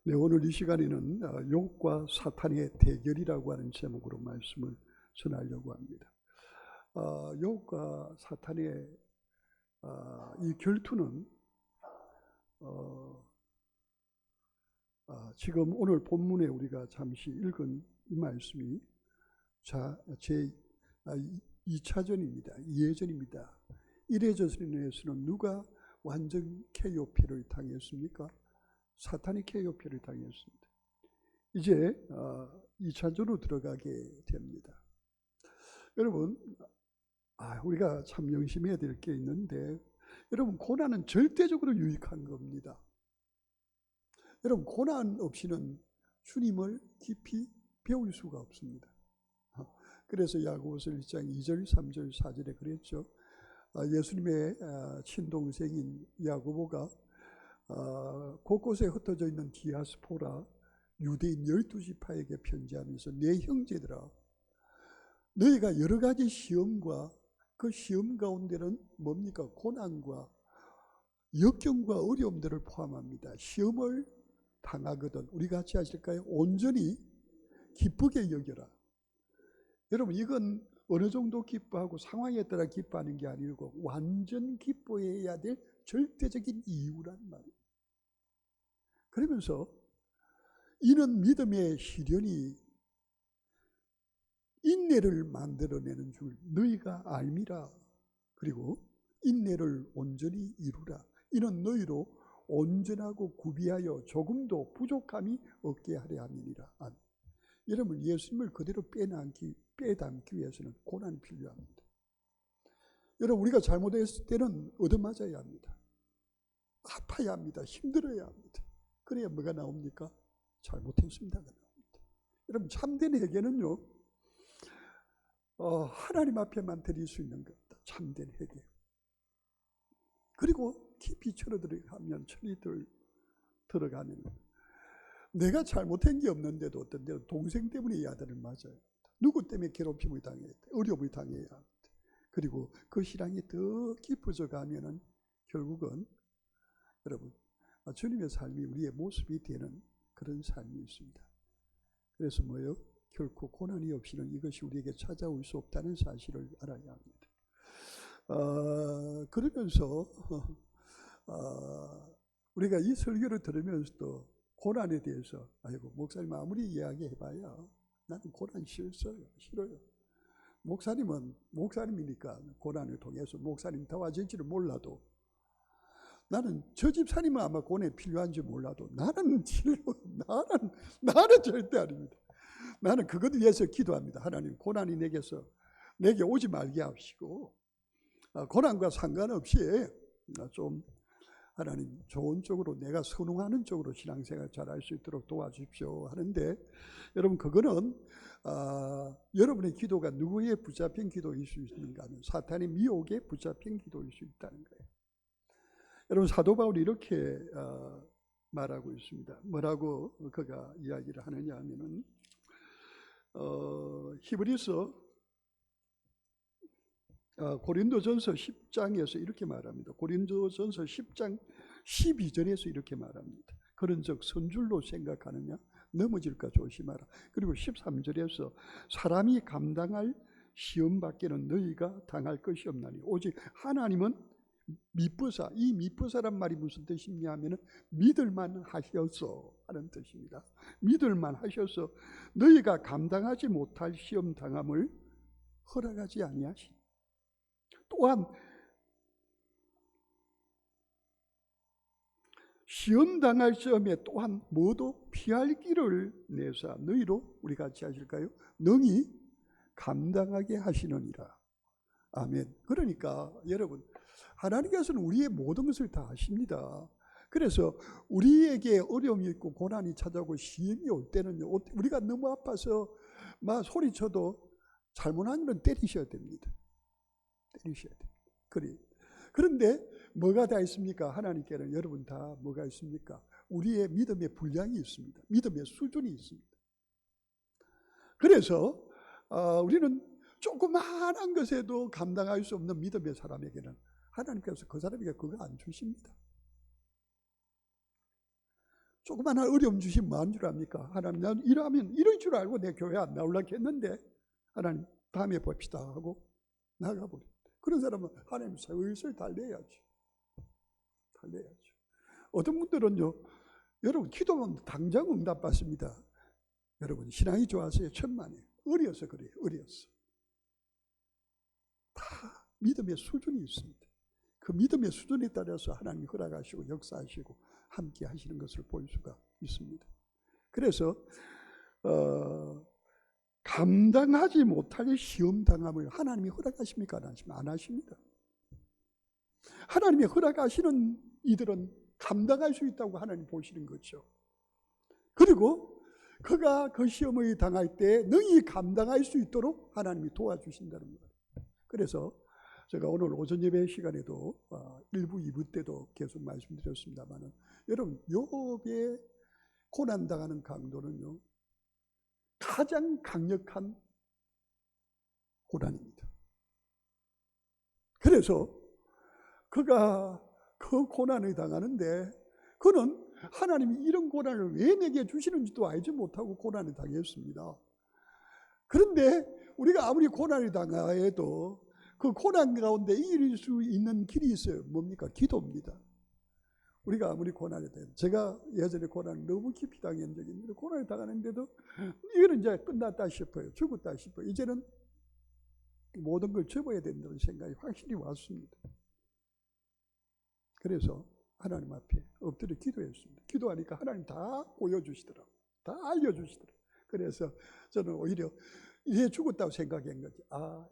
네, 오늘 이 시간에는 욥과 사탄의 대결이라고 하는 제목으로 말씀을 전하려고 합니다. 욥과 사탄의 이 결투는 지금 오늘 본문에 우리가 잠시 읽은 이 말씀이 제 2차전입니다. 2회전입니다. 1회전에서는 누가 완전 KOP를 당했습니까? 사탄이 KOP를 당했습니다. 이제 2차전으로 들어가게 됩니다. 여러분, 우리가 참 명심해야 될 게 있는데, 여러분, 고난은 절대적으로 유익한 겁니다. 여러분, 고난 없이는 주님을 깊이 배울 수가 없습니다. 그래서 야고보서 1장 2절, 3절, 4절에 그랬죠. 예수님의 친동생인 야고보가 곳곳에 흩어져 있는 디아스포라 유대인 12지파에게 편지하면서 내 형제들아, 너희가 여러 가지 시험과 그 시험 가운데는 뭡니까? 고난과 역경과 어려움들을 포함합니다. 시험을 당하거든 우리 같이 하실까요? 온전히 기쁘게 여겨라. 여러분, 이건 어느 정도 기뻐하고 상황에 따라 기뻐하는 게 아니고 완전 기뻐해야 될 절대적인 이유란 말이에요. 그러면서 이는 믿음의 시련이 인내를 만들어내는 줄 너희가 알미라. 그리고 인내를 온전히 이루라. 이는 너희로 온전하고 구비하여 조금도 부족함이 없게 하려 함이니라. 여러분, 예수님을 그대로 빼닮기 위해서는 고난이 필요합니다. 여러분, 우리가 잘못했을 때는 얻어맞아야 합니다. 아파야 합니다. 힘들어야 합니다. 그래야 뭐가 나옵니까? 잘못했습니다가 나옵니다. 여러분, 참된 회개는요, 하나님 앞에만 드릴 수 있는 겁니다. 참된 회개. 그리고 깊이 철이 들어가면 내가 잘못한 게 없는데도 어떤 때는 동생 때문에 이 아들을 맞아요. 누구 때문에 괴롭힘을 당해야 돼? 어려움을 당해야 합니다. 그리고 그 신앙이 더 깊어져 가면은 결국은 여러분, 주님의 삶이 우리의 모습이 되는 그런 삶이 있습니다. 그래서 뭐요? 결코 고난이 없이는 이것이 우리에게 찾아올 수 없다는 사실을 알아야 합니다. 그러면서 우리가 이 설교를 들으면서도 고난에 대해서 목사님 아무리 이야기해봐야 나는 고난 싫어요. 목사님은 목사님이니까 고난을 통해서 목사님 도와줄지를 몰라도 나는 저 집사님은 아마 고난이 필요한지 몰라도 나는 절대 아닙니다. 나는 그것 위해서 기도합니다. 하나님, 고난이 내게 오지 말게 하시고 고난과 상관없이 좀 하나님 좋은 쪽으로 내가 선응하는 쪽으로 신앙생활 잘할 수 있도록 도와주십시오 하는데, 여러분, 그거는 여러분의 기도가 누구의 붙잡힌 기도일 수 있는가 하면 사탄의 미혹에 붙잡힌 기도일 수 있다는 거예요. 여러분, 사도 바울이 이렇게 말하고 있습니다. 뭐라고 그가 이야기를 하느냐 하면은 히브리서 고린도전서 10장에서 이렇게 말합니다. 고린도전서 10장 12절에서 이렇게 말합니다. 그런즉 선줄로 생각하느냐 넘어질까 조심하라. 그리고 13절에서 사람이 감당할 시험 밖에는 너희가 당할 것이 없나니 오직 하나님은 미쁘사. 이 미쁘사란 말이 무슨 뜻이냐 하면은 믿을만 하셔서 하는 뜻입니다. 믿을만 하셔서 너희가 감당하지 못할 시험 당함을 허락하지 아니하시니 또한 시험 당할 시험에 또한 모두 피할 길을 내사 너희로 우리 같이 하실까요? 능히 감당하게 하시느니라. 아멘. 그러니까 여러분, 하나님께서는 우리의 모든 것을 다 아십니다. 그래서 우리에게 어려움이 있고 고난이 찾아오고 시험이 올 때는 우리가 너무 아파서 막 소리쳐도 잘못하면 때리셔야 됩니다. 때리셔야 됩니다. 그런데 뭐가 다 있습니까? 하나님께는 여러분 다 뭐가 있습니까? 우리의 믿음의 분량이 있습니다. 믿음의 수준이 있습니다. 그래서 우리는 조그마한 것에도 감당할 수 없는 믿음의 사람에게는 하나님께서 그 사람에게 그거 안 주십니다. 조그마한 어려움 주시면 뭐하는 줄 압니까? 하나님, 난 일하면 이럴 줄 알고 내 교회 안 나오려고 했는데 하나님 다음에 봅시다 하고 나가버려. 그런 사람은 하나님 슬슬 달래야지. 어떤 분들은요, 여러분 기도하면 당장 응답받습니다. 여러분 신앙이 좋아서요, 천만에 어려서 그래요. 어려서 다 믿음의 수준이 있습니다. 그 믿음의 수준에 따라서 하나님이 허락하시고 역사하시고 함께 하시는 것을 볼 수가 있습니다. 그래서 감당하지 못할 시험당함을 하나님이 허락하십니까? 안 하십니다. 하나님이 허락하시는 이들은 감당할 수 있다고 하나님 보시는 거죠. 그리고 그가 그 시험을 당할 때 능히 감당할 수 있도록 하나님이 도와주신다는 거예요. 그래서 제가 오늘 오전 예배 시간에도 1부, 2부 때도 계속 말씀드렸습니다만, 여러분 욥의 고난당하는 강도는요, 가장 강력한 고난입니다. 그래서 그가 그 고난을 당하는데, 그는 하나님이 이런 고난을 왜 내게 주시는지도 알지 못하고 고난을 당했습니다. 그런데 우리가 아무리 고난을 당해도 그 고난 가운데 이길 수 있는 길이 있어요. 뭡니까? 기도입니다. 우리가 아무리 고난을 당해도, 제가 예전에 고난을 너무 깊이 당한 적이 있는데, 고난을 당하는데도 이거는 이제 끝났다 싶어요. 죽었다 싶어요. 이제는 모든 걸 접어야 된다는 생각이 확실히 왔습니다. 그래서 하나님 앞에 엎드려 기도했습니다. 기도하니까 하나님 다 보여주시더라고요. 다 알려주시더라고요. 그래서 저는 오히려 이제 죽었다고 생각한 거지.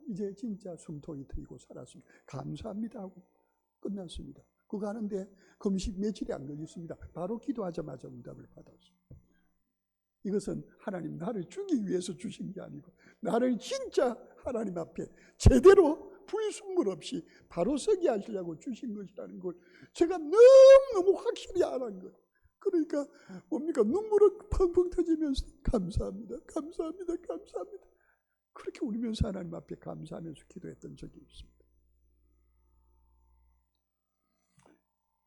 이제 진짜 숨통이 트이고 살았습니다. 감사합니다 하고 끝났습니다. 그거 하는데 금식 며칠이 안 걸렸습니다. 바로 기도하자마자 응답을 받았습니다. 이것은 하나님 나를 주기 위해서 주신 게 아니고, 나를 진짜 하나님 앞에 제대로 불순물 없이 바로 서게 하시려고 주신 것이라는 걸 제가 너무너무 확실히 알았는 거예요. 그러니까 뭡니까? 눈물을 펑펑 터지면서 감사합니다. 그렇게 울면서 하나님 앞에 감사하면서 기도했던 적이 있습니다.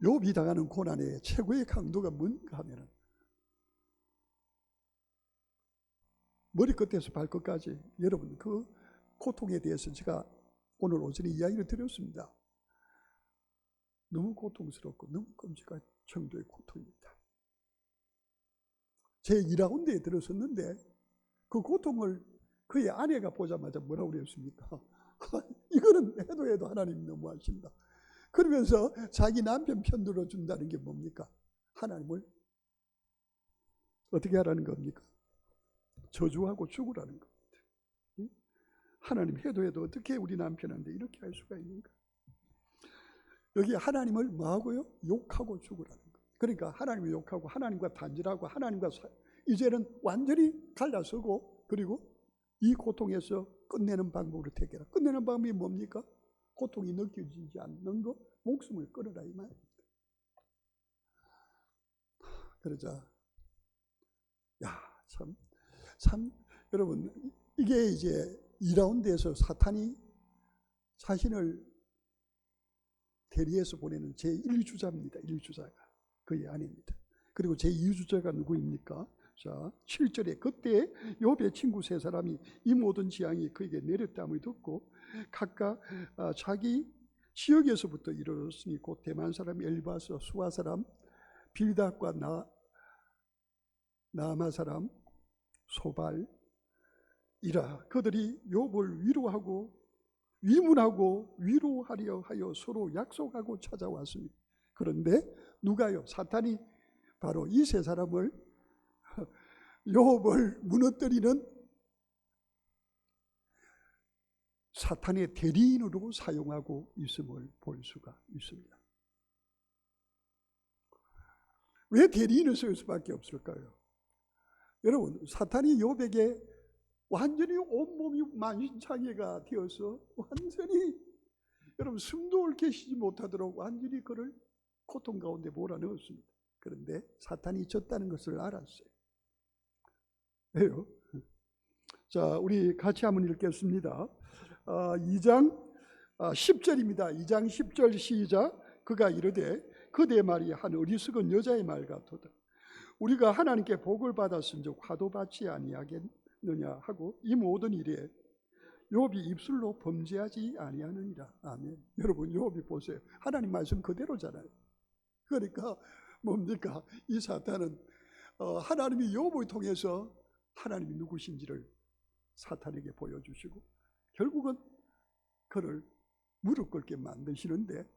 욥이 당하는 고난의 최고의 강도가 뭔가 하면은, 머리끝에서 발끝까지, 여러분 그 고통에 대해서 제가 오늘 오전에 이야기를 드렸습니다. 너무 고통스럽고 너무 끔찍한 정도의 고통입니다. 제 2라운드에 들어섰는데 그 고통을 그의 아내가 보자마자 뭐라고 그랬습니까? 이거는 해도 하나님 너무하신다. 그러면서 자기 남편 편 들어준다는 게 뭡니까? 하나님을 어떻게 하라는 겁니까? 저주하고 죽으라는 겁니다. 하나님 해도 어떻게 우리 남편한테 이렇게 할 수가 있는가? 여기 하나님을 뭐하고요? 욕하고 죽으라는 거예요. 그러니까 하나님을 욕하고 하나님과 단절하고 하나님과 이제는 완전히 갈라서고, 그리고 이 고통에서 끝내는 방법으로 택해라. 끝내는 방법이 뭡니까? 고통이 느껴지지 않는 거, 목숨을 끊어라 이 말입니다. 그러자 참 여러분, 이게 이제 2라운드에서 사탄이 자신을 대리해서 보내는 제1주자입니다. 1주자가 그의 아내입니다. 그리고 제2주자가 누구입니까? 자, 7절에 그때 욥의 친구 세 사람이 이 모든 재앙이 그에게 내렸다함을 듣고 각각 자기 지역에서부터 이르렀으니 곧 대만 사람 엘바스, 수아 사람 빌닷과 나아마 사람 소발이라, 그들이 욥을 위로하고 위문하고 위로하려 하여 서로 약속하고 찾아왔습니다. 그런데 누가요? 사탄이 바로 이 세 사람을, 욥을 무너뜨리는 사탄의 대리인으로 사용하고 있음을 볼 수가 있습니다. 왜 대리인을 쓸 수밖에 없을까요? 여러분, 사탄이 욥에게 완전히 온몸이 만신창이가 되어서 완전히 여러분 숨도 옳게 쉬지 못하도록 완전히 그를 고통 가운데 몰아넣었습니다. 그런데 사탄이 졌다는 것을 알았어요. 왜요? 자, 우리 같이 한번 읽겠습니다. 2장 10절입니다. 2장 10절 시작. 그가 이르되 그대 말이 한 어리석은 여자의 말 같도다. 우리가 하나님께 복을 받았은즉 화도 받지 아니하겠느냐 하고 이 모든 일에 욥이 입술로 범죄하지 아니하느니라. 아멘. 여러분 욥이 보세요. 하나님 말씀 그대로잖아요. 그러니까 뭡니까? 이 사탄은 하나님이 욥을 통해서 하나님이 누구신지를 사탄에게 보여주시고 결국은 그를 무릎 꿇게 만드시는데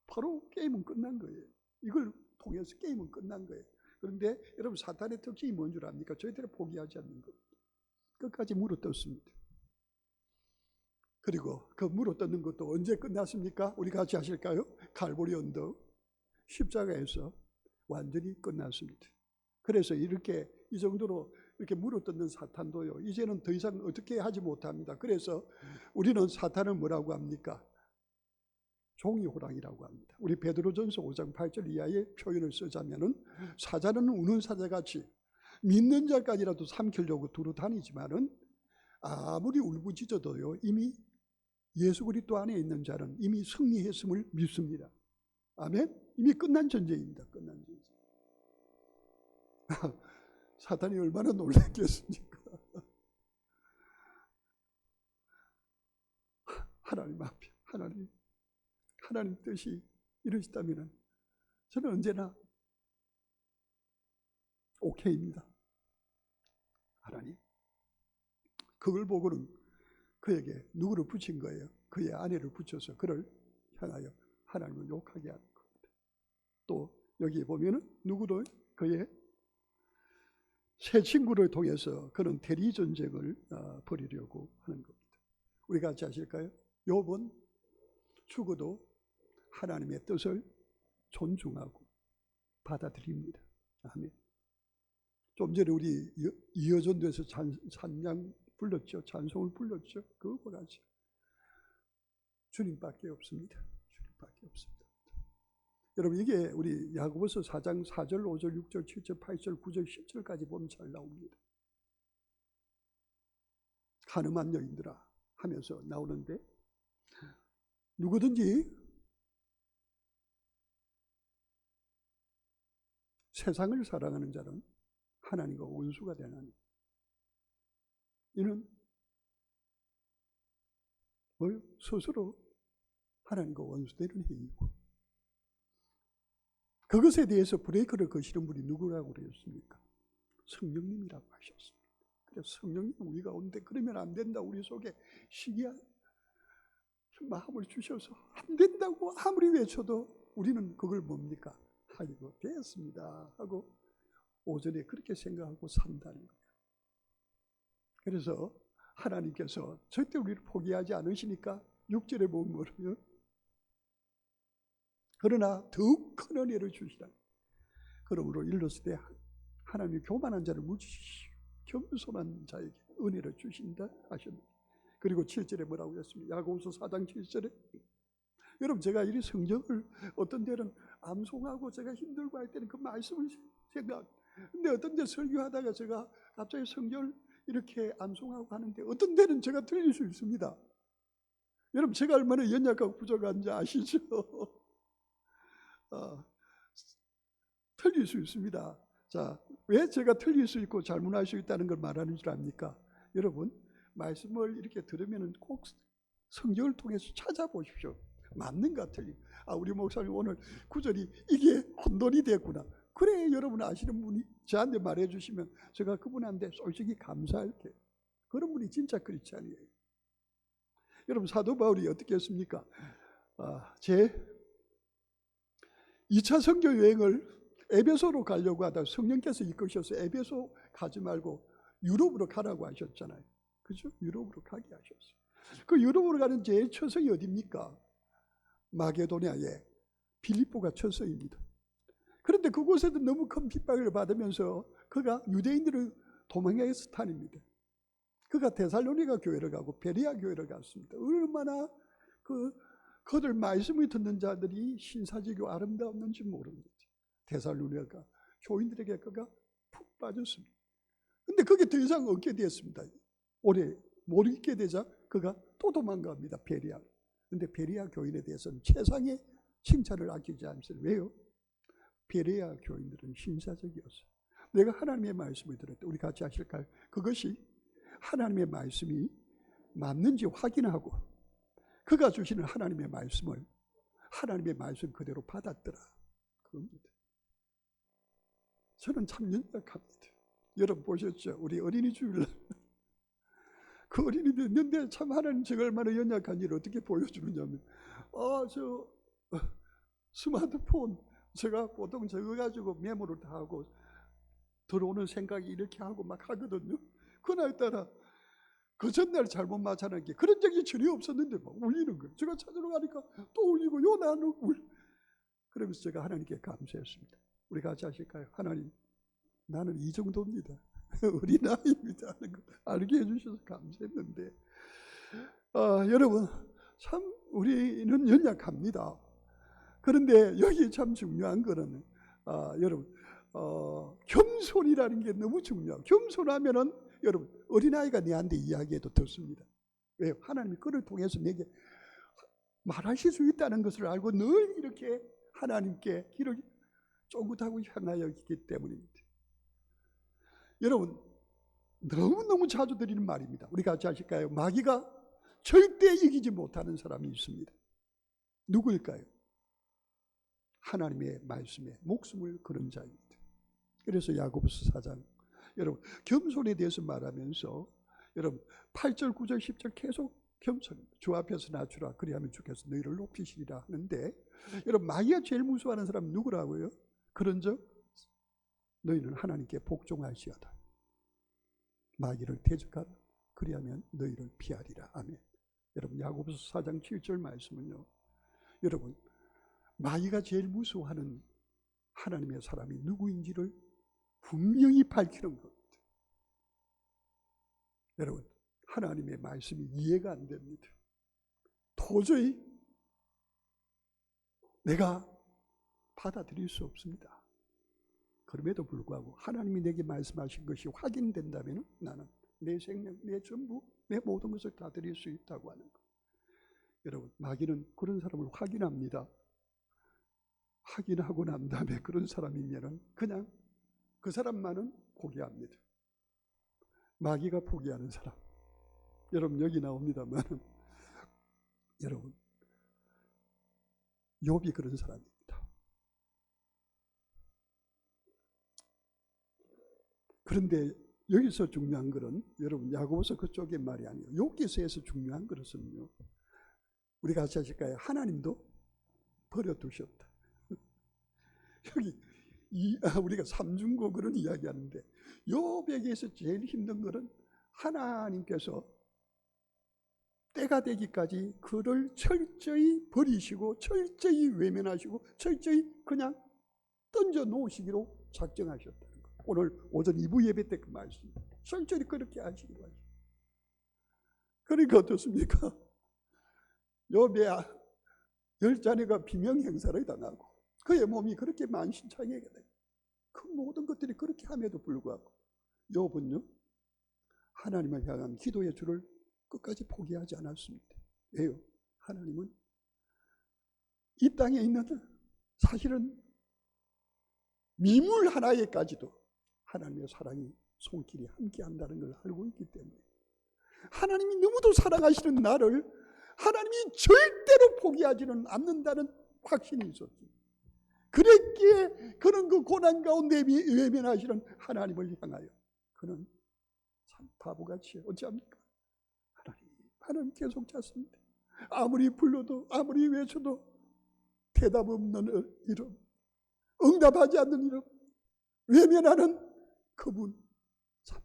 바로 게임은 끝난 거예요. 이걸 통해서 게임은 끝난 거예요. 그런데 여러분 사탄의 특징이 뭔 줄 압니까? 저희들은 포기하지 않는 겁니다. 끝까지 물어뜯습니다. 그리고 그 물어뜯는 것도 언제 끝났습니까? 우리 같이 하실까요? 갈보리 언덕 십자가에서 완전히 끝났습니다. 그래서 이렇게 이 정도로 이렇게 물어뜯는 사탄도요 이제는 더 이상 어떻게 하지 못합니다. 그래서 우리는 사탄을 뭐라고 합니까? 종이 호랑이라고 합니다. 우리 베드로전서 5장 8절 이하의 표현을 쓰자면은 사자는 우는 사자같이 믿는 자까지라도 삼키려고 두루 다니지만은 아무리 울부짖어도요 이미 예수 그리스도 안에 있는 자는 이미 승리했음을 믿습니다. 아멘. 이미 끝난 전쟁입니다. 끝난 전쟁. 사탄이 얼마나 놀랐겠습니까? 하나님 앞에 하나님 뜻이 이루어지다면 저는 언제나 오케이입니다. 하나님. 그걸 보고는 그에게 누구를 붙인 거예요? 그의 아내를 붙여서 그를 향하여 하나님을 욕하게 하는 겁니다. 또 여기에 보면은 누구도 그의 새 친구를 통해서 그는 대리 전쟁을 벌이려고 하는 겁니다. 우리 같이 하실까요? 욥은 죽어도 하나님의 뜻을 존중하고 받아들입니다. 아멘. 좀 전에 우리 이어전도에서 찬양 불렀죠. 찬송을 불렀죠. 그거 같이 주님밖에 없습니다. 주님밖에 없습니다. 여러분 이게 우리 야고보서 4장 4절, 5절, 6절, 7절, 8절, 9절, 10절까지 보면 잘 나옵니다. 가늠한 여인들아 하면서 나오는데 누구든지 세상을 사랑하는 자는 하나님과 원수가 되나니 이는 뭐요? 스스로 하나님과 원수되는 행위고 그것에 대해서 브레이크를 거시는 분이 누구라고 그랬습니까? 성령님이라고 하셨습니다. 그래서 성령님 우리 가운데 그러면 안 된다 우리 속에 시기한 마음을 주셔서 안 된다고 아무리 외쳐도 우리는 그걸 뭡니까? 아이고 되었습니다 하고 오전에 그렇게 생각하고 산다는 거예요. 그래서 하나님께서 절대 우리를 포기하지 않으시니까 6절에 보면 뭐라고요? 그러나 더욱 큰 은혜를 주시라. 그러므로 일렀을 때 하나님이 교만한 자를 묻으시시오 겸손한 자에게 은혜를 주신다 하셨습니다. 그리고 7절에 뭐라고 했습니까? 야고보서 4장 7절에 여러분 제가 이 성경을 어떤 때는 암송하고 제가 힘들고 할 때는 그 말씀을 생각 근데 어떤 때 설교하다가 제가 갑자기 성경을 이렇게 암송하고 하는데 어떤 때는 제가 틀릴 수 있습니다. 여러분 제가 얼마나 연약하고 부족한지 아시죠? 틀릴 수 있습니다. 자, 왜 제가 틀릴 수 있고 잘못할 수 있다는 걸 말하는 줄 압니까? 여러분 말씀을 이렇게 들으면 꼭 성경을 통해서 찾아보십시오. 맞는가 틀린. 우리 목사님 오늘 구절이 이게 혼돈이 됐구나. 그래 여러분 아시는 분이 저한테 말해 주시면 제가 그분한테 솔직히 감사할게요. 그런 분이 진짜 크리스찬이에요. 여러분 사도 바울이 어떻게 했습니까? 제 2차 선교 여행을 에베소로 가려고 하다가 성령께서 이끄셔서 에베소 가지 말고 유럽으로 가라고 하셨잖아요. 그죠? 유럽으로 가게 하셨어요. 그 유럽으로 가는 제일 처성이 어디입니까? 마게도냐의 빌립보가 처성입니다. 그런데 그곳에도 너무 큰 핍박을 받으면서 그가 유대인들을 도망의 스탄입니다. 그가 데살로니가 교회를 가고 베레아 교회를 갔습니다. 얼마나 그들 말씀을 듣는 자들이 신사지교 아름다웠는지 모르는 거죠. 데살로니가 교인들에게 그가 푹 빠졌습니다. 그런데 그게 더 이상 없게 되었습니다. 오래 못 있게 되자 그가 또 도망갑니다. 베레아. 그런데 베레아 교인에 대해서는 최상의 칭찬을 아끼지 않습니다. 왜요? 베레아 교인들은 신사적이었어요. 내가 하나님의 말씀을 들었다. 우리 같이 하실까요? 그것이 하나님의 말씀이 맞는지 확인하고 그가 주시는 하나님의 말씀을 하나님의 말씀 그대로 받았더라. 그겁니다. 저는 참 연약합니다. 여러분 보셨죠? 우리 어린이 주일날 그 어린이들 있는데 참 하나님 제가 얼마나 연약한지를 어떻게 보여주느냐면 스마트폰 제가 보통 저거 가지고 메모를 다 하고 들어오는 생각이 이렇게 하고 막 하거든요. 그날따라 그 전날 잘못 맞춰놓은 게 그런 적이 전혀 없었는데 막 울리는 거예요. 제가 찾으러 가니까 또 울리고 요 나는 그러면서 제가 하나님께 감사했습니다. 우리 같이 하실까요? 하나님, 나는 이 정도입니다. 어린아이입니다 하는 거 알게 해주셔서 감사했는데 여러분 참 우리는 연약합니다. 그런데 여기 참 중요한 거는 여러분 겸손이라는 게 너무 중요해요. 겸손하면은 여러분 어린아이가 내한테 이야기해도 듣습니다. 왜요? 하나님이 그를 통해서 내게 말하실 수 있다는 것을 알고 늘 이렇게 하나님께 길을 쫑긋하고 향하여 있기 때문입니다. 여러분 너무너무 자주 드리는 말입니다. 우리 같이 하실까요? 마귀가 절대 이기지 못하는 사람이 있습니다. 누구일까요? 하나님의 말씀에 목숨을 거는 자입니다. 그래서 야고보서 4장 여러분 겸손에 대해서 말하면서 여러분 8절 9절 10절 계속 겸손 주 앞에서 낮추라 그리하면 주께서 너희를 높이시리라 하는데 여러분 마귀가 제일 무서워하는 사람은 누구라고요? 그런즉 너희는 하나님께 복종할지어다. 마귀를 대적하라 그리하면 너희를 피하리라. 아멘. 여러분 야고보서 4장 7절 말씀은요, 여러분 마귀가 제일 무서워하는 하나님의 사람이 누구인지를 분명히 밝히는 겁니다. 여러분 하나님의 말씀이 이해가 안 됩니다. 도저히 내가 받아들일 수 없습니다. 그럼에도 불구하고 하나님이 내게 말씀하신 것이 확인된다면 나는 내 생명, 내 전부, 내 모든 것을 다 드릴 수 있다고 하는 것. 여러분 마귀는 그런 사람을 확인합니다. 확인하고 난 다음에 그런 사람이면 그냥 그 사람만은 포기합니다. 마귀가 포기하는 사람. 여러분 여기 나옵니다만 여러분 욥이 그런 사람입니다. 그런데 여기서 중요한 것은 여러분 야고보서 그쪽의 말이 아니에요. 욥기서에서 중요한 것은요, 우리가 같이 하실까요? 하나님도 버려두셨다. 여기 우리가 삼중고 그런 이야기하는데 욥에게서 제일 힘든 것은 하나님께서 때가 되기까지 그를 철저히 버리시고 철저히 외면하시고 철저히 그냥 던져 놓으시기로 작정하셨다는 거예요. 오늘 오전 2부 예배 때 그 말씀 철저히 그렇게 하시기로 하죠. 그러니까 어떻습니까? 욥의 10자녀가 비명행사를 당하고 그의 몸이 그렇게 만신창이가 되고 그 모든 것들이 그렇게 함에도 불구하고 욥은요 하나님을 향한 기도의 줄을 끝까지 포기하지 않았습니다. 왜요? 하나님은 이 땅에 있는 사실은 미물 하나에까지도 하나님의 사랑이 손길이 함께한다는 걸 알고 있기 때문에 하나님이 너무도 사랑하시는 나를 하나님이 절대로 포기하지는 않는다는 확신이 있었습니다. 그랬기에 그는 그 고난 가운데 외면하시는 하나님을 향하여 그는 참 바보같이 어찌합니까? 하나님 계속 찾습니다. 아무리 불러도 아무리 외쳐도 대답 없는 이름, 응답하지 않는 이름, 외면하는 그분 참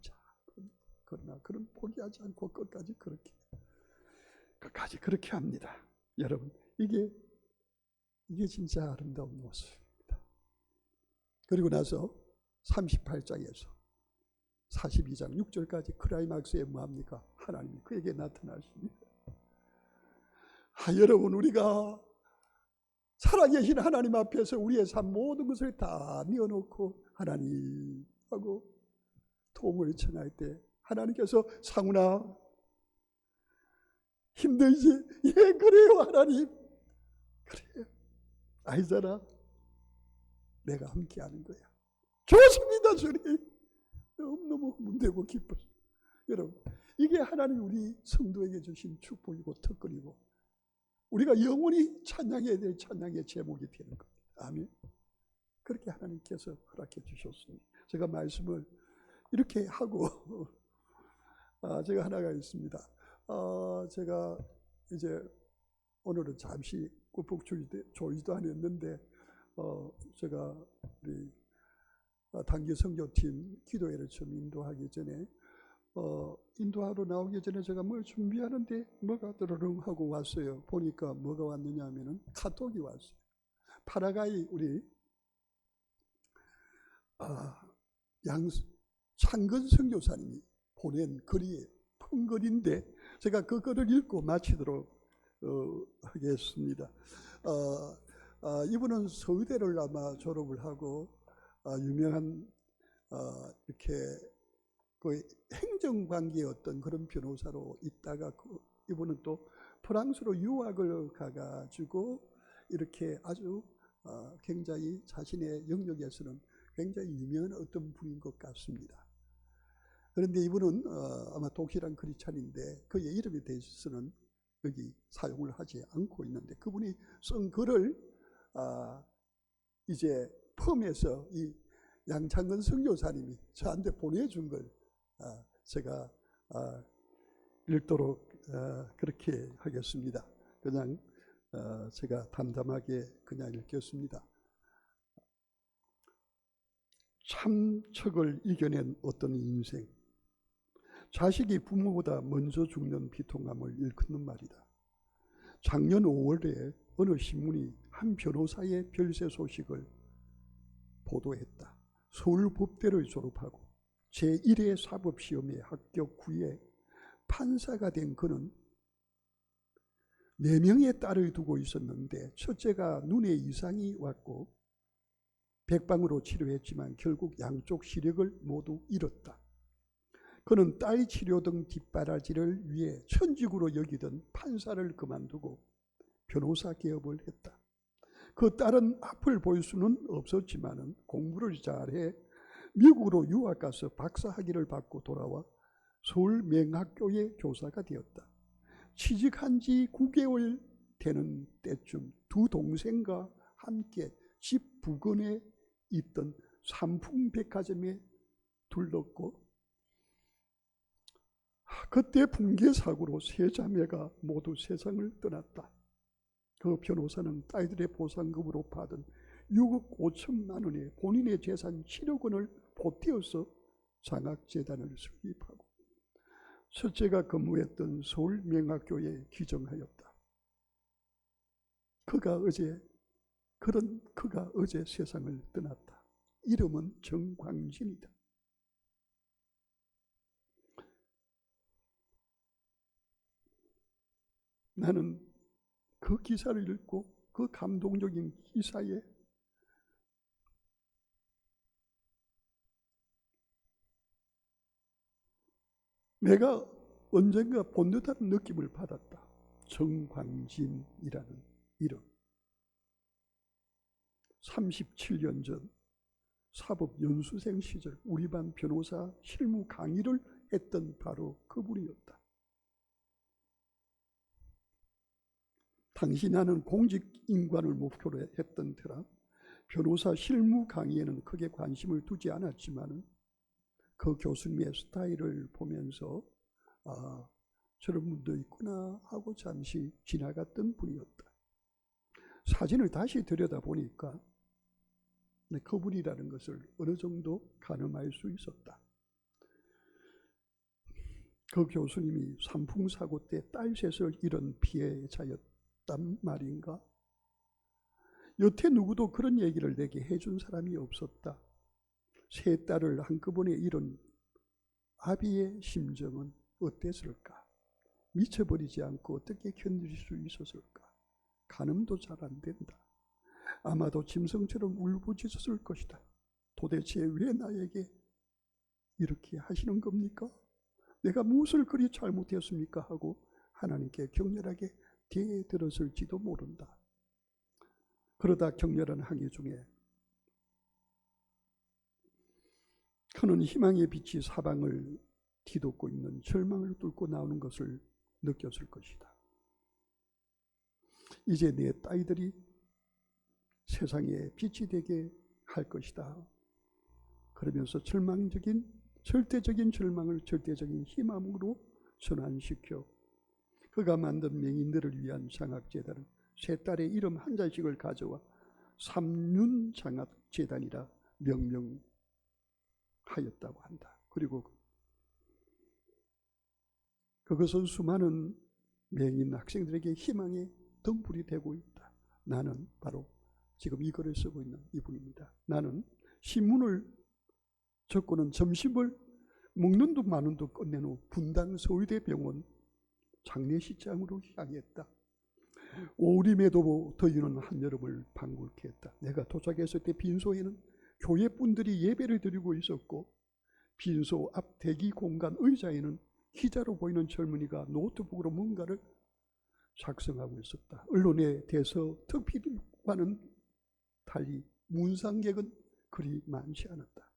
그러나 그는 포기하지 않고 끝까지 그렇게 합니다. 여러분 이게 진짜 아름다운 모습입니다. 그리고 나서 38장에서 42장 6절까지 클라이막스에 뭐합니까? 하나님이 그에게 나타나십니다. 여러분 우리가 살아계신 하나님 앞에서 우리의 삶 모든 것을 다 내어놓고 하나님하고 도움을 청할 때 하나님께서 상훈아 힘들지? 예 그래요 하나님. 그래요. 알잖아 내가 함께하는 거야. 좋습니다, 주님. 너무너무 문대고 기뻐요. 여러분, 이게 하나님 우리 성도에게 주신 축복이고 특권이고 우리가 영원히 찬양해야 될 찬양의 제목이 되는 겁니다. 아멘. 그렇게 하나님께서 허락해 주셨습니다. 제가 말씀을 이렇게 하고 제가 하나가 있습니다. 제가 이제 오늘은 잠시 꾹꾹 조이도 안 했는데 제가 우리 단기 선교팀 기도회를 좀 인도하기 전에 인도하러 나오기 전에 제가 뭘 준비하는데 뭐가 드르릉 하고 왔어요. 보니까 뭐가 왔느냐 하면은 카톡이 왔어요. 파라과이 우리 창근 선교사님이 보낸 글이에요. 큰 글인데 제가 그 글을 읽고 마치도록 하겠습니다. 이분은 서울대를 아마 졸업을 하고 유명한 이렇게 그 행정관계의 어떤 그런 변호사로 있다가 이분은 또 프랑스로 유학을 가가지고 이렇게 아주 굉장히 자신의 영역에서는 굉장히 유명한 어떤 분인 것 같습니다. 그런데 이분은 아마 독실한 크리스찬인데 그의 이름에 대해서는 여기 사용을 하지 않고 있는데 그분이 쓴 글을 이제 펌에서 이 양창근 선교사님이 저한테 보내준 걸 제가 읽도록 그렇게 하겠습니다. 그냥 제가 담담하게 그냥 읽겠습니다. 참척을 이겨낸 어떤 인생, 자식이 부모보다 먼저 죽는 비통함을 일컫는 말이다. 작년 5월에 어느 신문이 한 변호사의 별세 소식을 보도했다. 서울법대를 졸업하고 제1회 사법시험에 합격 후에 판사가 된 그는 4명의 딸을 두고 있었는데 첫째가 눈에 이상이 왔고 백방으로 치료했지만 결국 양쪽 시력을 모두 잃었다. 그는 딸 치료 등 뒷바라지를 위해 천직으로 여기던 판사를 그만두고 변호사 개업을 했다. 그 딸은 앞을 볼 수는 없었지만 공부를 잘해 미국으로 유학 가서 박사학위를 받고 돌아와 서울 맹학교의 교사가 되었다. 취직한 지 9개월 되는 때쯤 두 동생과 함께 집 부근에 있던 삼풍백화점에 들렀고 그때 붕괴 사고로 세 자매가 모두 세상을 떠났다. 그 변호사는 딸들의 보상금으로 받은 6억 5천만 원에 본인의 재산 7억 원을 보태어서 장학재단을 설립하고 첫째가 근무했던 서울명학교에 기정하였다. 그가 어제 세상을 떠났다. 이름은 정광진이다. 나는 그 기사를 읽고 그 감동적인 기사에 내가 언젠가 본 듯한 느낌을 받았다. 정광진이라는 이름. 37년 전 사법연수생 시절 우리 반 변호사 실무 강의를 했던 바로 그분이었다. 당시 나는 공직인관을 목표로 했던 터라 변호사 실무 강의에는 크게 관심을 두지 않았지만 그 교수님의 스타일을 보면서 저런 분도 있구나 하고 잠시 지나갔던 분이었다. 사진을 다시 들여다보니까 그분이라는 것을 어느 정도 가늠할 수 있었다. 그 교수님이 삼풍사고 때 딸셋을 잃은 피해자였단 말인가? 여태 누구도 그런 얘기를 내게 해준 사람이 없었다. 세 딸을 한꺼번에 잃은 아비의 심정은 어땠을까? 미쳐버리지 않고 어떻게 견딜 수 있었을까? 가늠도 잘 안 된다. 아마도 짐승처럼 울부짖었을 것이다. 도대체 왜 나에게 이렇게 하시는 겁니까? 내가 무엇을 그리 잘못했습니까? 하고 하나님께 격렬하게 대들었을지도 모른다. 그러다 격렬한 항의 중에 그는 희망의 빛이 사방을 뒤덮고 있는 절망을 뚫고 나오는 것을 느꼈을 것이다. 이제 내 딸들이 세상에 빛이 되게 할 것이다. 그러면서 절대적인 절망을 절대적인 희망으로 전환시켜 그가 만든 맹인들을 위한 장학재단을 세 딸의 이름 한 자씩을 가져와 삼륜장학재단이라 명명하였다고 한다. 그리고 그것은 수많은 맹인 학생들에게 희망의 등불이 되고 있다. 나는 바로 지금 이 글을 쓰고 있는 이분입니다. 나는 신문을 적고는 점심을 먹는 둥 마는 둥 끝낸 후 분당 서울대병원 장례식장으로 향했다. 오림에도 더위는 한여름을 방불케 했다. 내가 도착했을 때 빈소에는 교회 분들이 예배를 드리고 있었고 빈소 앞 대기 공간 의자에는 희자로 보이는 젊은이가 노트북으로 뭔가를 작성하고 있었다. 언론에 대해서 특필과는 달리 문상객은 그리 많지 않았다.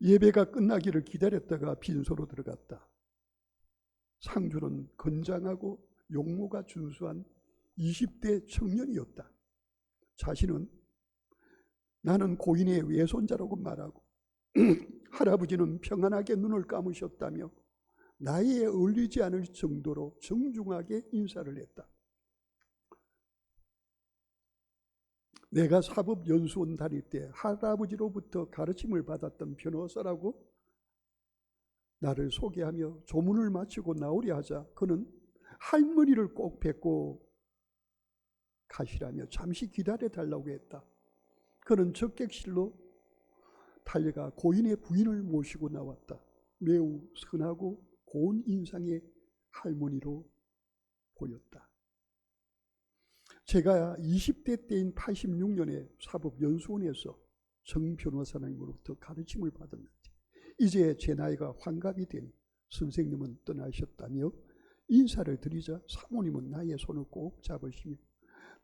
예배가 끝나기를 기다렸다가 빈소로 들어갔다. 상주는 건장하고 용모가 준수한 20대 청년이었다. 자신은 나는 고인의 외손자라고 말하고 할아버지는 평안하게 눈을 감으셨다며 나이에 어울리지 않을 정도로 정중하게 인사를 했다. 내가 사법연수원 다닐 때 할아버지로부터 가르침을 받았던 변호사라고 나를 소개하며 조문을 마치고 나오려 하자 그는 할머니를 꼭 뵙고 가시라며 잠시 기다려달라고 했다. 그는 적객실로 달려가 고인의 부인을 모시고 나왔다. 매우 선하고 고운 인상의 할머니로 보였다. 제가 20대 때인 86년에 사법연수원에서 정 변호사님으로부터 가르침을 받았는데 이제 제 나이가 환갑이 되니 선생님은 떠나셨다며 인사를 드리자 사모님은 나의 손을 꼭 잡으시며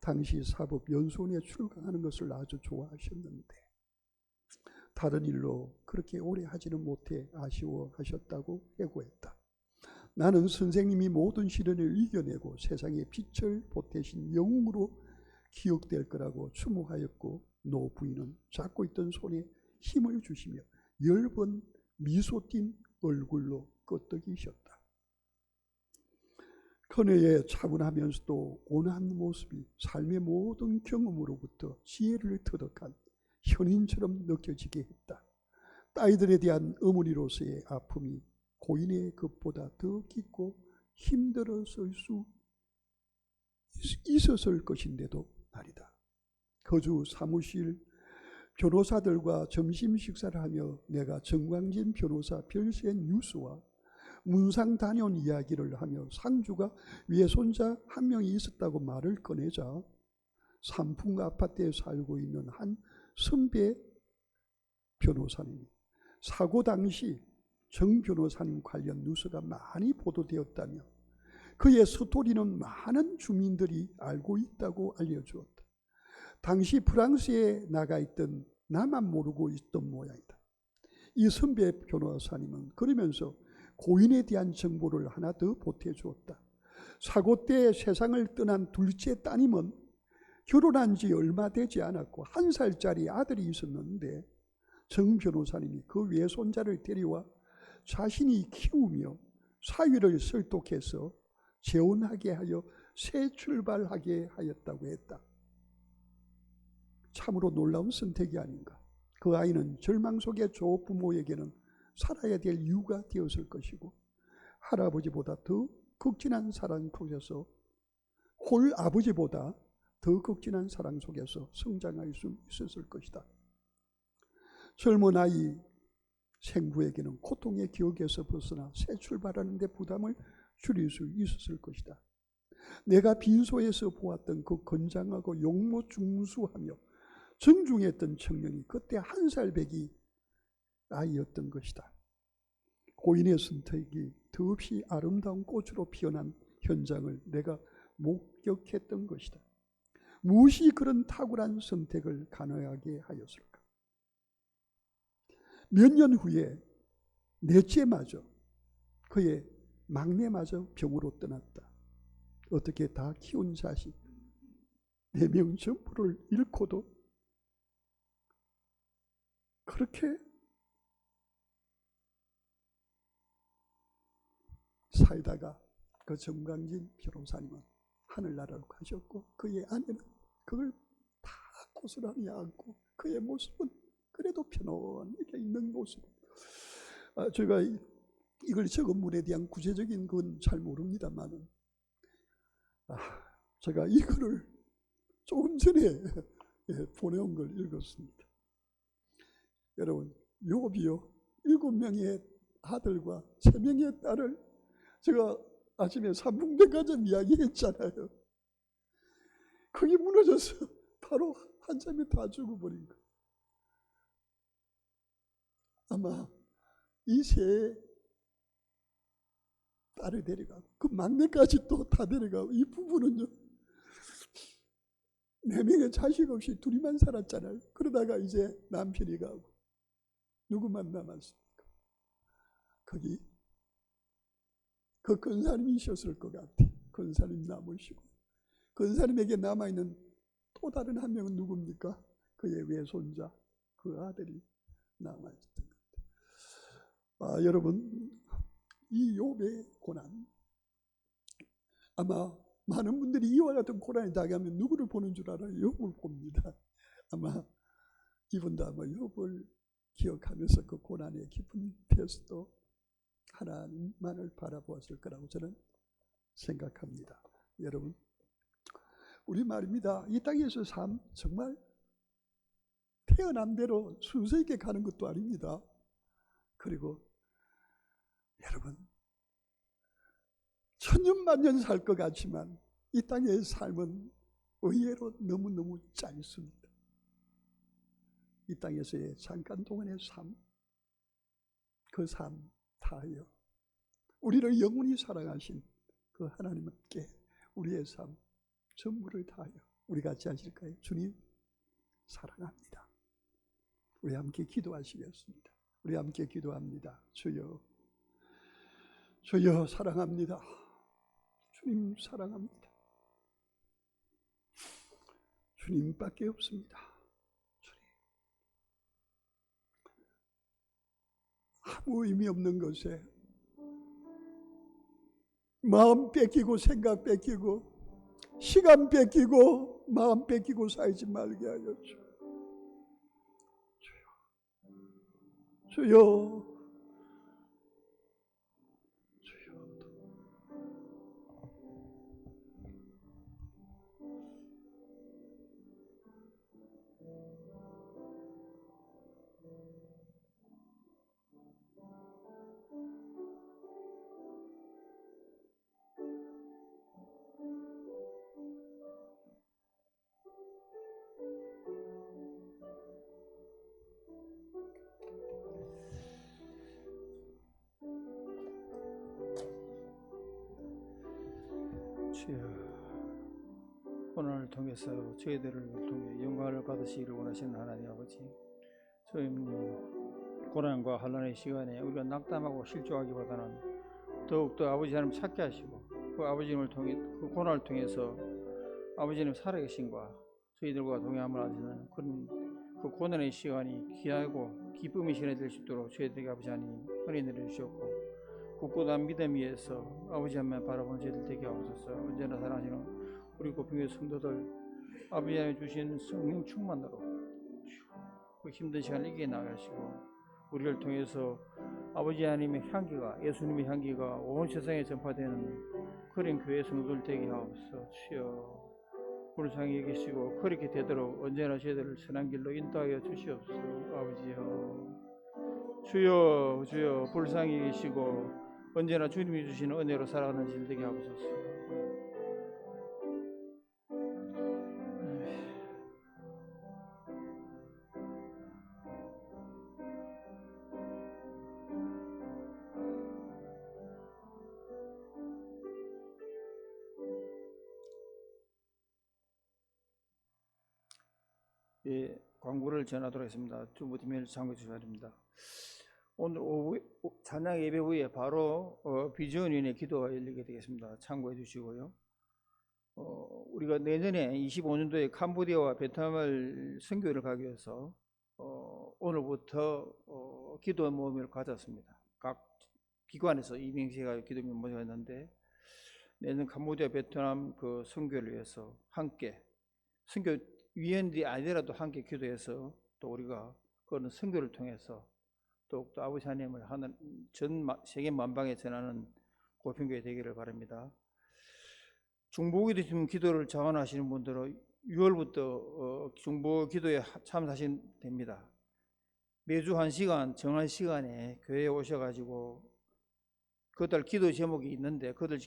당시 사법연수원에 출강하는 것을 아주 좋아하셨는데 다른 일로 그렇게 오래 하지는 못해 아쉬워하셨다고 해고했다. 나는 선생님이 모든 시련을 이겨내고 세상에 빛을 보태신 영웅으로 기억될 거라고 추모하였고 노 부인은 잡고 있던 손에 힘을 주시며 10번 미소 띤 얼굴로 끄덕이셨다. 그녀의 차분하면서도 온화한 모습이 삶의 모든 경험으로부터 지혜를 터득한 현인처럼 느껴지게 했다. 딸들에 대한 어머니로서의 아픔이 고인의 것보다 더 깊고 힘들었을 수 있었을 것인데도 말이다. 거주 사무실 변호사들과 점심 식사를 하며 내가 정광진 변호사 별세 뉴스와 문상 다녀온 이야기를 하며 상주가 외손자 한 명이 있었다고 말을 꺼내자 삼풍 아파트에 살고 있는 한 선배 변호사님이 사고 당시 정 변호사님 관련 뉴스가 많이 보도되었다며 그의 스토리는 많은 주민들이 알고 있다고 알려주었다. 당시 프랑스에 나가 있던 나만 모르고 있던 모양이다. 이 선배 변호사님은 그러면서 고인에 대한 정보를 하나 더 보태주었다. 사고 때 세상을 떠난 둘째 따님은 결혼한 지 얼마 되지 않았고 1살짜리 아들이 있었는데 정 변호사님이 그 외손자를 데려와 자신이 키우며 사위를 설득해서 재혼하게 하여 새 출발하게 하였다고 했다. 참으로 놀라운 선택이 아닌가. 그 아이는 절망 속의 조부모에게는 살아야 될 이유가 되었을 것이고 할아버지보다 더 극진한 사랑 속에서 홀 아버지보다 더 극진한 사랑 속에서 성장할 수 있었을 것이다. 젊은 아이 생부에게는 고통의 기억에서 벗어나 새 출발하는 데 부담을 줄일 수 있었을 것이다. 내가 빈소에서 보았던 그 건장하고 용모중수하며 정중했던 청년이 그때 1살배기 아이였던 것이다. 고인의 선택이 더없이 아름다운 꽃으로 피어난 현장을 내가 목격했던 것이다. 무엇이 그런 탁월한 선택을 가능하게 하였을까? 몇 년 후에 넷째마저 그의 막내마저 병으로 떠났다. 어떻게 다 키운 자식 4명 전부를 잃고도 그렇게 살다가 그 정광진 변호사님은 하늘나라로 가셨고 그의 아내는 그걸 다 고스란히 안고 그의 모습은 그래도 편안하게 있는 모습. 제가 이걸 적은 문에 대한 구체적인 건 잘 모릅니다만은 제가 이 글을 조금 전에 보내온 걸 읽었습니다. 여러분, 욥이요 7명의 아들과 3명의 딸을 제가 아침에 삼풍백화점 이야기했잖아요. 그게 무너져서 바로 한참에 다 죽어버린 거예요. 아마 이 세 딸을 데려가고 그 막내까지 또 다 데려가고 이 부부는요 4명의 자식 없이 둘이만 살았잖아요. 그러다가 이제 남편이 가고 누구만 남았습니까? 거기 그 근사님이셨을 것 같아. 근사님 남으시고 근사님에게 남아있는 또 다른 한 명은 누굽니까? 그의 외손자 그 아들이 남아있었던 것 같아요. 여러분 이 욥의 고난 아마 많은 분들이 이와 같은 고난이 당하면 누구를 보는 줄 알아요? 욥을 봅니다. 아마 이분도 아마 욥을 기억하면서 그 고난의 깊은 데서도 하나님만을 바라보았을 거라고 저는 생각합니다. 여러분 우리 말입니다. 이 땅에서 삶 정말 태어난 대로 순서 있게 가는 것도 아닙니다. 그리고 여러분 천년만년 살 것 같지만 이 땅의 삶은 의외로 너무너무 짧습니다. 이 땅에서의 잠깐 동안의 삶, 그 삶 다하여 우리를 영원히 사랑하신 그 하나님께 우리의 삶 전부를 다하여 우리 같이 하실까요? 주님 사랑합니다. 우리 함께 기도하시겠습니다. 우리 함께 기도합니다. 주여, 주여 사랑합니다. 주님 사랑합니다. 주님밖에 없습니다. 주님. 아무 의미 없는 것에 마음 뺏기고 생각 뺏기고 시간 뺏기고 마음 뺏기고 살지 말게 하여 주여. 주여. 주여, 고난을 통해서 저희들을 통해 영광을 받으시기를 원하시는 하나님 아버지, 주님 고난과 환난의 시간에 우리가 낙담하고 실족하기보다는 더욱더 아버지 하나님 찾게 하시고 그 아버지님을 통해 그 고난을 통해서 아버지님 살아계신과 저희들과 동행함을 하시는 그런 그 고난의 시간이 귀하고 기쁨의 시간이 될 수 있도록 저희들에게 아버지 하나님 은혜 내려주셨고 굳건한 믿음 위에서 아버지 한번 바라보는 저희들 되게 하옵소서. 언제나 사랑하시는 우리 고평의 성도들 아버지 하나님 주신 성령 충만으로 그 힘든 시간을 이기게 나가시고 우리를 통해서 아버지 하나님의 향기가 예수님의 향기가 온 세상에 전파되는 그런 교회 성도들 되게 하옵소서. 주여 불쌍히 여기시고 그렇게 되도록 언제나 저희들을 선한 길로 인도하여 주시옵소서. 아버지여 주여 주여 불쌍히 계시고 언제나 주님이 주시는 은혜로 살아가는 길 되게 하옵소서. 예, 광고를 전하도록 하겠습니다. 주부팀을 참고해 주셔야 됩니다. 오늘 오후 찬양 예배 후에 바로 비전위원회 기도가 열리게 되겠습니다. 참고해 주시고요. 우리가 내년에 25년도에 캄보디아와 베트남을 선교를 가기 위해서 오늘부터 기도 모임을 가졌습니다. 각 기관에서 이명세가 기도 모임을 했는데 내년 캄보디아 베트남 그 선교를 위해서 함께 선교 위원들이 아니더라도 함께 기도해서 또 우리가 그런 선교를 통해서 또 아버지 하나님을 하는 전 세계 만방에 전하는 고평교회 되기를 바랍니다. 중보기도 기도를 자원하시는 분들은 6월부터 중보기도에 참석하시면 됩니다. 매주 1시간 정한 시간에 교회에 오셔가지고 그달 기도 제목이 있는데 그들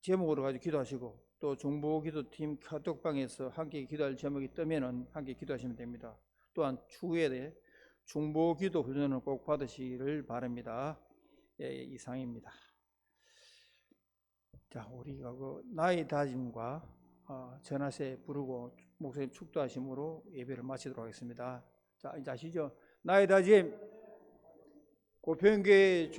제목으로 가지고 기도하시고 또 중보기도팀 카톡방에서 함께 기도할 제목이 뜨면은 함께 기도하시면 됩니다. 또한 추후에 중보기도 훈련을 꼭 받으시기를 바랍니다. 예, 이상입니다. 자, 우리가 그 나의 다짐과 전하세 부르고 목사님 축도하심으로 예배를 마치도록 하겠습니다. 자, 이제 아시죠? 나의 다짐 고평교회